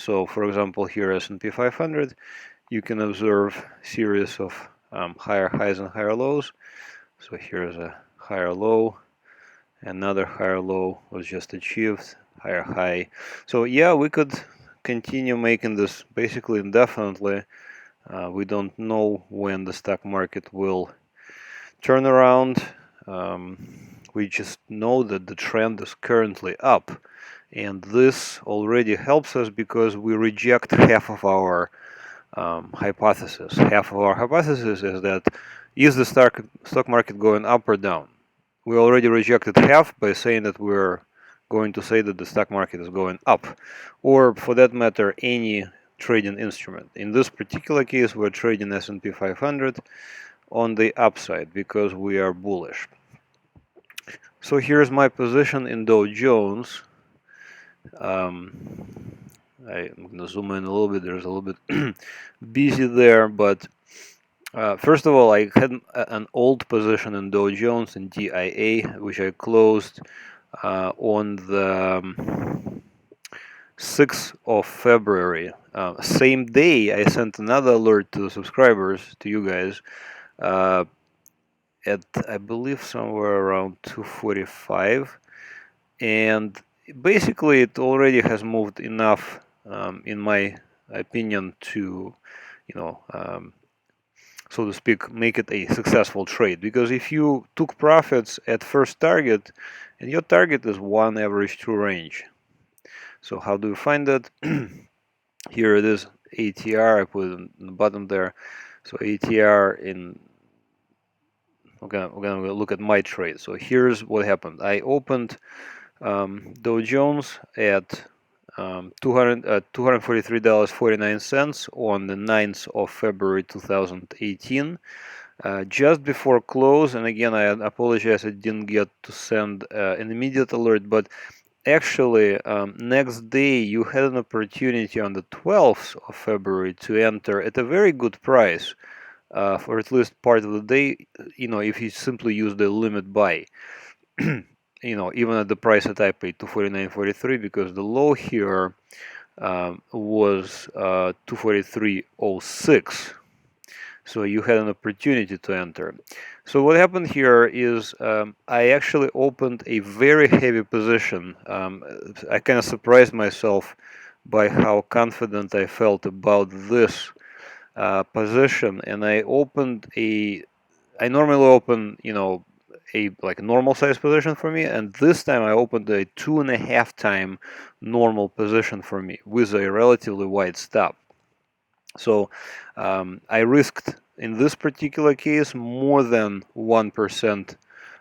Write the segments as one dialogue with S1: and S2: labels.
S1: So for example, here S&P 500, you can observe series of higher highs and higher lows. So here's a higher low, another higher low was just achieved, higher high. So yeah, we could continue making this basically indefinitely. We don't know when the stock market will turn around. We just know that the trend is currently up, and this already helps us because we reject half of our hypothesis. Half of our hypothesis is that is the stock market going up or down? We already rejected half by saying that we're going to say that the stock market is going up, or for that matter, any trading instrument. In this particular case, we're trading S&P 500 on the upside because we are bullish. So here's my position in Dow Jones. I'm gonna zoom in a little bit. There's a little bit busy there, but first of all, I had an old position in Dow Jones in DIA, which I closed on the 6th of February. Same day, I sent another alert to the subscribers, to you guys, at I believe somewhere around 245, and basically it already has moved enough, in my opinion, to, you know, so to speak, make it a successful trade. Because if you took profits at first target, and your target is 1 average true range, so how do you find that? Here it is, ATR. I put it in the bottom there. So ATR in. We're gonna look at my trade. So here's what happened. I opened Dow Jones at $243.49 on the 9th of February 2018. Just before close, and again, I apologize, I didn't get to send an immediate alert, but actually, next day you had an opportunity on the 12th of February to enter at a very good price for at least part of the day, if you simply use the limit buy. Even at the price that I paid, 249.43, because the low here was 243.06. So you had an opportunity to enter. So what happened here is I actually opened a very heavy position. I kind of surprised myself by how confident I felt about this position, and I normally open, a like normal size position for me, and this time I opened a 2.5 time normal position for me with a relatively wide stop. So I risked in this particular case more than 1%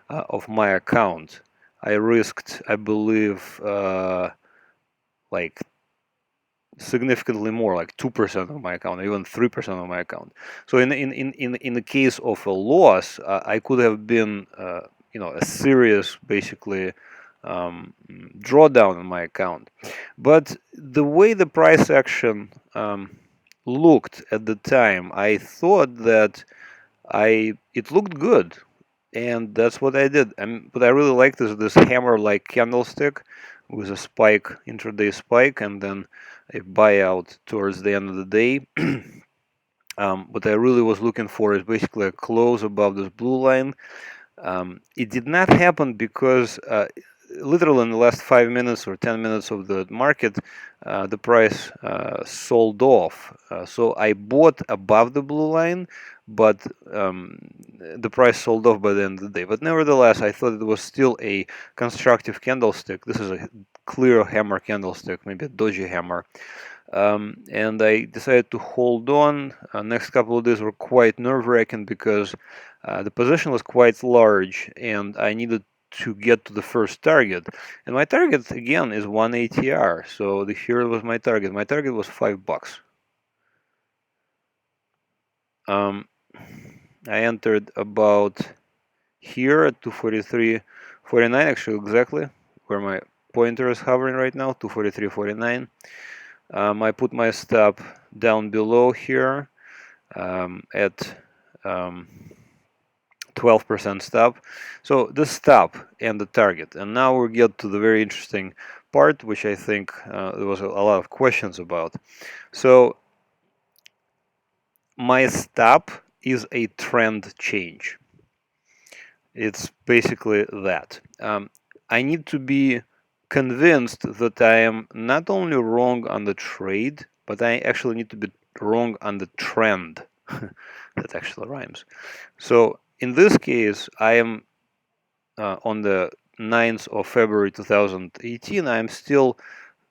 S1: of my account. I risked, I believe, like significantly more, like 2% of my account, even 3% of my account. So in the case of a loss, I could have been, a serious, basically, drawdown on my account. But the way the price action looked at the time, I thought that it looked good, and that's what I did. But I really like this hammer-like candlestick with a spike, intraday spike, and then a buyout towards the end of the day. What I really was looking for is basically a close above this blue line. It did not happen because literally in the last 5 minutes or 10 minutes of the market, the price sold off. So I bought above the blue line, but the price sold off by the end of the day. But nevertheless, I thought it was still a constructive candlestick. This is a clear hammer candlestick, maybe a doji hammer. And I decided to hold on. Next couple of days were quite nerve-wracking because the position was quite large, and I needed to get to the first target. And my target again is 1 ATR. So here was my target. My target was $5. I entered about here at 243.49, actually exactly where my pointer is hovering right now, 243.49. I put my stop down below here at 12% stop. So the stop and the target. And now we get to the very interesting part, which I think there was a lot of questions about. So my stop is a trend change. It's basically that. I need to be convinced that I am not only wrong on the trade, but I actually need to be wrong on the trend. That actually rhymes. So in this case, I am on the 9th of February 2018, I'm still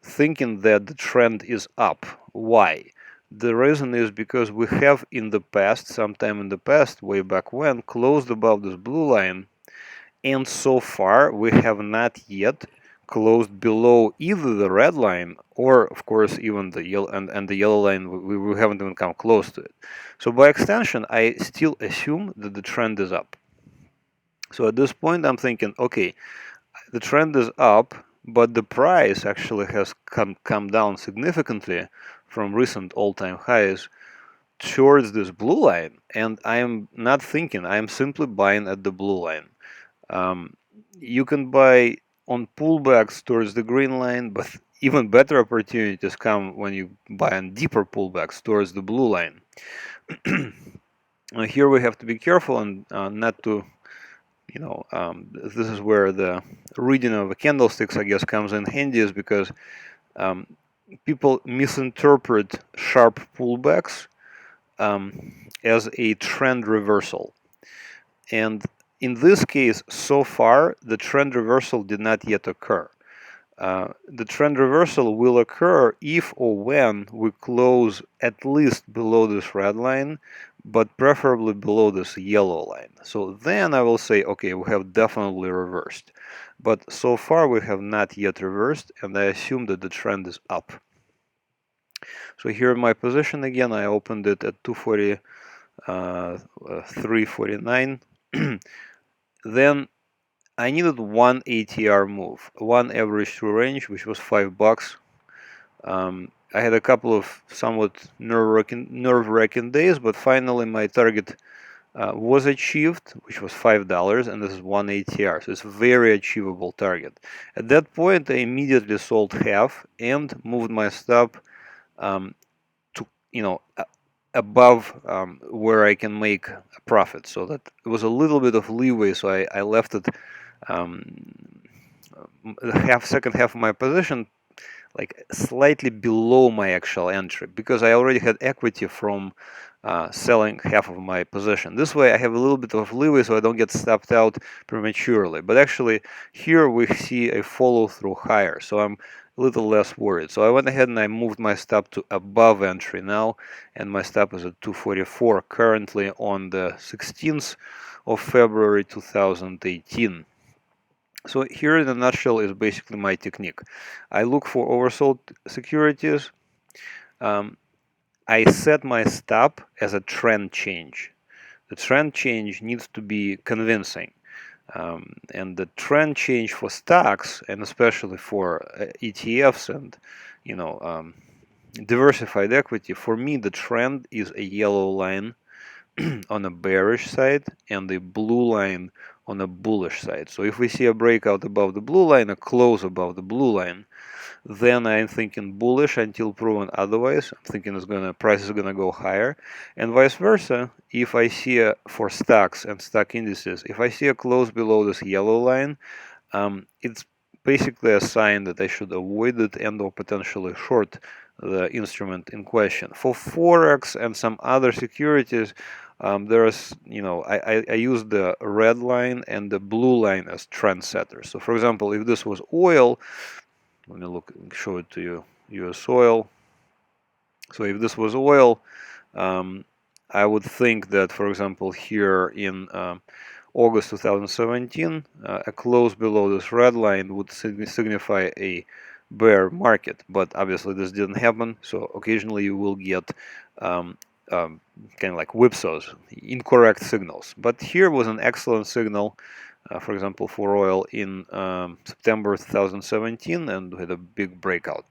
S1: thinking that the trend is up. Why? The reason is because we have in the past, sometime in the past, way back when, closed above this blue line, and so far we have not yet closed below either the red line or, of course, even the yellow and the yellow line. We haven't even come close to it. So by extension, I still assume that the trend is up. So at this point, I'm thinking, okay, the trend is up, but the price actually has come down significantly from recent all-time highs towards this blue line, and I'm not thinking, I'm simply buying at the blue line. You can buy on pullbacks towards the green line, but even better opportunities come when you buy on deeper pullbacks towards the blue line. Here we have to be careful and not to, this is where the reading of the candlesticks, I guess, comes in handy, is because people misinterpret sharp pullbacks as a trend reversal. And in this case, so far, the trend reversal did not yet occur. The trend reversal will occur if or when we close at least below this red line, but preferably below this yellow line. So then I will say, okay, we have definitely reversed. But so far we have not yet reversed, and I assume that the trend is up. So here my position again, I opened it at 243.49. Then I needed one ATR move, one average true range, which was $5. I had a couple of somewhat nerve-wracking days, but finally my target was achieved, which was $5, and this is one ATR, so it's a very achievable target. At that point, I immediately sold half and moved my stop to, above where I can make a profit. So that it was a little bit of leeway, so I left it the second half of my position like slightly below my actual entry, because I already had equity from selling half of my position. This way I have a little bit of leeway so I don't get stopped out prematurely. But actually here we see a follow through higher, so I'm a little less worried. So I went ahead and I moved my stop to above entry now, and my stop is at 244 currently on the 16th of February 2018. So here in a nutshell is basically my technique. I look for oversold securities. I set my stop as a trend change. The trend change needs to be convincing. And the trend change for stocks, and especially for ETFs and diversified equity, for me the trend is a yellow line on a bearish side and a blue line on a bullish side. So if we see a breakout above the blue line, a close above the blue line, then I'm thinking bullish until proven otherwise. I'm thinking price is gonna go higher, and vice versa. If I see for stocks and stock indices, if I see a close below this yellow line, it's basically a sign that I should avoid it and or potentially short the instrument in question. For Forex and some other securities, there's, I use the red line and the blue line as trendsetters. So for example, if this was oil, let me show it to you, US oil. So if this was oil, I would think that, for example, here in August 2017, a close below this red line would signify a bear market, but obviously this didn't happen. So occasionally you will get kind of like whipsaws, incorrect signals. But here was an excellent signal, for example, for oil in September 2017, and we had a big breakout.